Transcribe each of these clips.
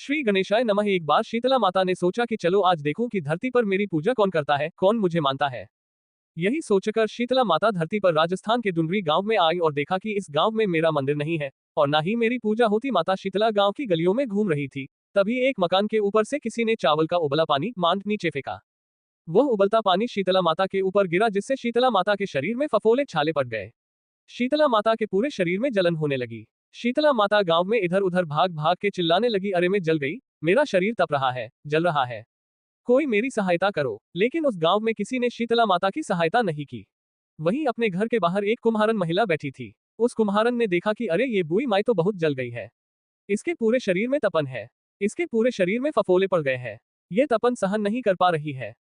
श्री गणेशाय नमः। एक बार शीतला माता ने सोचा कि चलो आज देखूं कि धरती पर मेरी पूजा कौन करता है, कौन मुझे मानता है। यही सोचकर शीतला माता धरती पर राजस्थान के डुंडरी गांव में आई और देखा कि इस गांव में मेरा मंदिर नहीं है और ना ही मेरी पूजा होती। माता शीतला गांव की गलियों में घूम रही थी। तभी एक मकान के ऊपर से किसी ने चावल का उबला पानी मांड नीचे फेंका। वह उबलता पानी शीतला माता के ऊपर गिरा, जिससे शीतला माता के शरीर में फफोले छाले पड़ गए। शीतला माता के पूरे शरीर में जलन होने लगी। शीतला माता गांव में इधर उधर भाग भाग के चिल्लाने लगी, अरे मैं जल गई, मेरा शरीर तप रहा है, जल रहा है, कोई मेरी सहायता करो। लेकिन उस गांव में किसी ने शीतला माता की सहायता नहीं की। वहीं अपने घर के बाहर एक कुम्हारन महिला बैठी थी। उस कुम्हारन ने देखा कि अरे ये बुई माई तो बहुत जल गई है, इसके पूरे शरीर में तपन है, इसके पूरे शरीर में फफोले पड़ गए हैं, ये तपन सहन नहीं कर पा रही है।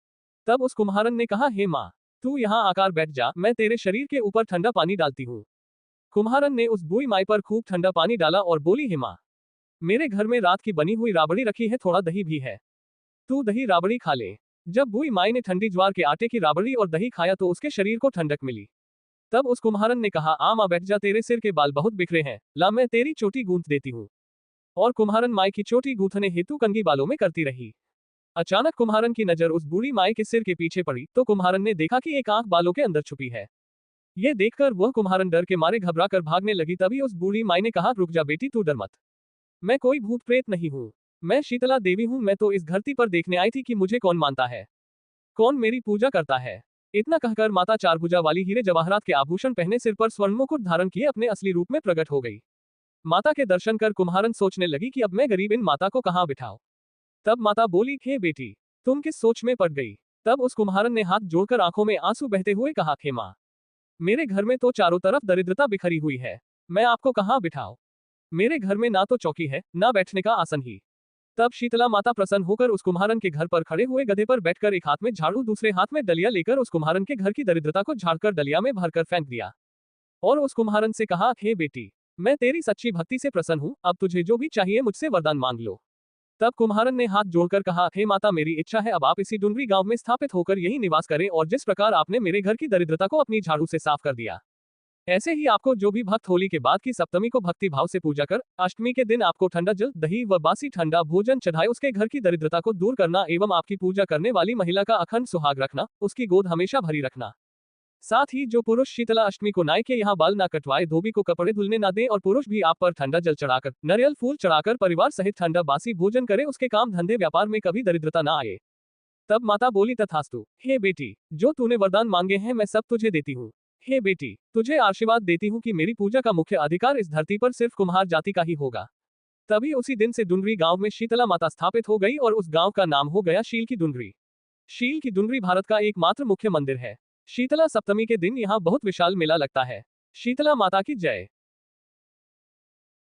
तब उस कुम्हारन ने कहा, हे माँ, तू यहाँ आकर बैठ जा, मैं तेरे शरीर के ऊपर ठंडा पानी डालती हूँ। कुम्हारन ने उस बुई माई पर खूब ठंडा पानी डाला और बोली, हे माँ, मेरे घर में रात की बनी हुई राबड़ी रखी है, थोड़ा दही भी है, तू दही राबड़ी खा ले। जब बुई माई ने ठंडी ज्वार के आटे की राबड़ी और दही खाया तो उसके शरीर को ठंडक मिली। तब उस कुम्हारन ने कहा, आ माँ बैठ जा, तेरे सिर के बाल बहुत बिखरे हैं, ला मैं तेरी चोटी गूंथ देती हूँ। और कुम्हारन माई की चोटी गूंथने हेतु कंघी बालों में करती रही। अचानक कुम्हारन की नजर उस बूढ़ी माई के सिर के पीछे पड़ी तो कुम्हारन ने देखा कि एक आंख बालों के अंदर छुपी है। ये देखकर वह कुम्हारन डर के मारे घबरा कर भागने लगी। तभी उस बूढ़ी माई ने कहा, रुक जा बेटी, तू डर मत, मैं कोई भूत प्रेत नहीं हूँ, मैं शीतला देवी हूँ। मैं तो इस धरती पर देखने आई थी कि मुझे कौन मानता है, कौन मेरी पूजा करता है। इतना कहकर माता चारभुजा वाली हीरे जवाहरात के आभूषण पहने, सिर पर स्वर्ण मुकुट धारण किए अपने असली रूप में प्रकट हो गई। माता के दर्शन कर कुम्हारन सोचने लगी कि अब मैं गरीब इन माता को कहाँ बिठाऊं। तब माता बोली, हे बेटी, तुम किस सोच में पड़ गई। तब उस कुम्हारन ने हाथ जोड़कर आंखों में आंसू बहते हुए कहा, हे माँ, मेरे घर में तो चारों तरफ दरिद्रता बिखरी हुई है, मैं आपको कहाँ बिठाऊं। मेरे घर में ना तो चौकी है, ना बैठने का आसन ही। तब शीतला माता प्रसन्न होकर उस कुम्हारन के घर पर खड़े हुए गधे पर बैठकर एक हाथ में झाड़ू दूसरे हाथ में डलिया लेकर उस कुम्हारन के घर की दरिद्रता को झाड़कर डलिया में भरकर फेंक दिया और उस कुम्हारन से कहा, हे बेटी, मैं तेरी सच्ची भक्ति से प्रसन्न हूँ, अब तुझे जो भी चाहिए मुझसे वरदान मांग लो। तब कुम्हारन ने हाथ जोड़कर कहा, हे माता, मेरी इच्छा है अब आप इसी डुंडरी गांव में स्थापित होकर यही निवास करें और जिस प्रकार आपने मेरे घर की दरिद्रता को अपनी झाड़ू से साफ कर दिया, ऐसे ही आपको जो भी भक्त होली के बाद की सप्तमी को भक्ति भाव से पूजा कर अष्टमी के दिन आपको ठंडा जल, दही व बासी ठंडा भोजन चढ़ाए उसके घर की दरिद्रता को दूर करना एवं आपकी पूजा करने वाली महिला का अखंड सुहाग रखना, उसकी गोद हमेशा भरी रखना। साथ ही जो पुरुष शीतला अष्टमी को नाई के यहाँ बाल ना कटवाए, धोबी को कपड़े धुलने ना दे और पुरुष भी आप पर ठंडा जल चढ़ाकर, नारियल फूल चढ़ाकर परिवार सहित ठंडा बासी भोजन करे, उसके काम धंधे व्यापार में कभी दरिद्रता ना आए। तब माता बोली, तथास्तु। हे बेटी, जो तूने वरदान मांगे हैं मैं सब तुझे देती हूँ। हे बेटी, तुझे आशीर्वाद देती हूँ कि मेरी पूजा का मुख्य अधिकार इस धरती पर सिर्फ कुम्हार जाति का ही होगा। तभी उसी दिन से डुंडरी गांव में शीतला माता स्थापित हो गई और उस गांव का नाम हो गया शील की डुंडरी। शील की डुंडरी भारत का एकमात्र मुख्य मंदिर है। शीतला सप्तमी के दिन यहाँ बहुत विशाल मेला लगता है। शीतला माता की जय।